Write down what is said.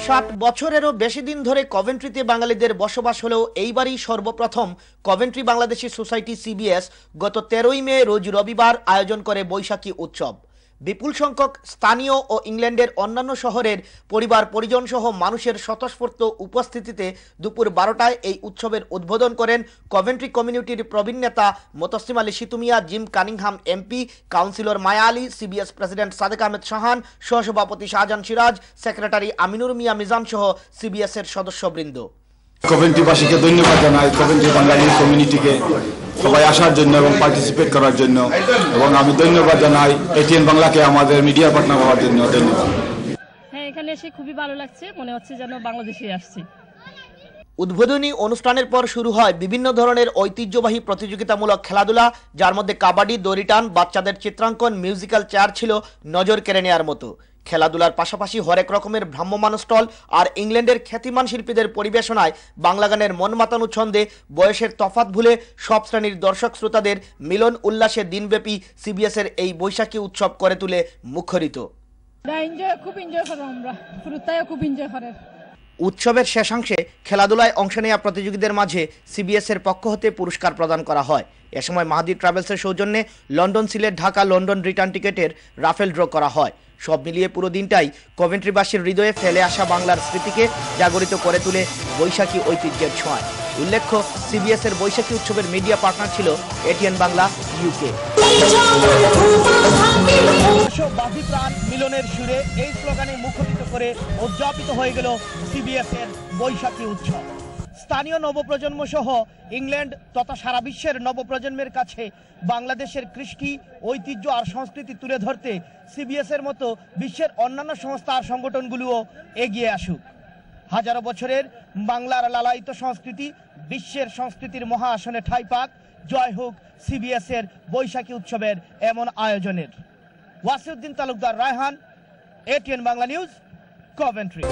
60 বছরেরও বেশি দিন ধরে কভেন্ট্রিতে বাঙালিদের বসবাস হলেও এইবারই সর্বপ্রথম কভেন্ট্রি বাংলাদেশি সোসাইটি সিবিএস গত 13ই মে রোজ রবিবার আয়োজন করে বৈশাখী উৎসব। বিপুল সংখ্যক স্থানীয় ও ইংল্যান্ডের অন্যান্য শহরের পরিবার পরিজন সহ মানুষের স্বতঃস্ফূর্ত উপস্থিতিতে দুপুর 12টায় এই উৎসবের উদ্বোধন করেন কভেন্ট্রি কমিউনিটির প্রবীণ নেতা Motasim Ali Situmiya, Jim Cunningham MP, councillor Maya Ali, CBS president Sadek Ahmed Shahan, সহসভাপতি শাহজাহান সিরাজ, সেক্রেটারি আমিনুর মিয়া মিজান সহ সিবিএস এর সদস্যবৃন্দ। কভেন্ট্রিবাসীকে ধন্যবাদ জানাই, কভেন্ট্রি বাঙালি কমিউনিটিকে সবাই আসার জন্য এবং পার্টিসিপেট করার জন্য, এবং আমি ধন্যবাদ জানাই এটিএন বাংলাকে আমাদের মিডিয়া পার্টনার হওয়ার জন্য ধন্যবাদ। হ্যাঁ, এখানে এসে খুবই ভালো লাগছে, মনে হচ্ছে যেন বাংলাদেশে আসছি। উদ্বোধনী অনুষ্ঠানের পর শুরু হয় বিভিন্ন ধরনের ঐতিহ্যবাহী প্রতিযোগিতামূলক খেলাধুলা, যার মধ্যে কাবাডি, দড়ি টান, বাচ্চাদের চিত্রাঙ্কন, মিউজিক্যাল চেয়ার ছিল নজর কেড়ে নেওয়ার মতো। খেলাধুলার পাশাপাশি হরেক রকমের ভ্রাম্যমান স্টল আর ইংল্যান্ডের খ্যাতিমান শিল্পীদের পরিবেশনায় বাংলা গানের মন মাতানো ছন্দে বয়সের তফাৎ ভুলে সব শ্রেণীর দর্শক শ্রোতাদের মিলন উল্লাসে দিনব্যাপী সিবিএস এর এই বৈশাখী উৎসব করে তুলে মুখরিত। উৎসবের শেষাংশে খেলাধুলায় অংশ নেওয়া প্রতিযোগীদের মাঝে সিবিএস এর পক্ষ হতে পুরস্কার প্রদান করা হয়। এ সময় মাহাদি ট্রাভেলসের সৌজন্যে London, Sylhet, Dhaka, London return টিকেটের রাফেল ড্র করা হয়। সব মিলিয়ে পুরো দিনটাই কভেন্ট্রিবাসীর হৃদয়ে ফেলে আসা বাংলার স্মৃতিকে জাগরিত করে তুলে বৈশাখী ঐতিহ্যের ছোঁয়ায়। উল্লেখ্য, সিবিএস এর বৈশাখী উৎসবের মিডিয়া পার্টনার ছিল এটিএন বাংলা ইউকে। বাজি প্রাণ মিলনের সুরে এই স্লোগানে মুখরিত করে উদযাপিত হয়ে গেল সিবিএস এর বৈশাখী উৎসব। স্থানীয় নবপ্রজন্ম সহ ইংল্যান্ড তথা সারা বিশ্বের নবপ্রজন্মের কাছে বাংলাদেশের কৃষ্টি, ঐতিহ্য আর সংস্কৃতি তুলে ধরতে সিবিএস এর মতো বিশ্বের অন্যান্য সংস্থা আর সংগঠনগুলোও এগিয়ে আসুক। হাজারো বছরের বাংলার লালায়িত সংস্কৃতি বিশ্বের সংস্কৃতির মহা আসনে ঠাঁই পাক। জয় হোক সিবিএস এর বৈশাখী উৎসবের এমন আয়োজনের। Wasiuddin Talukdar, Raihan, ATN Bangla news, Coventry.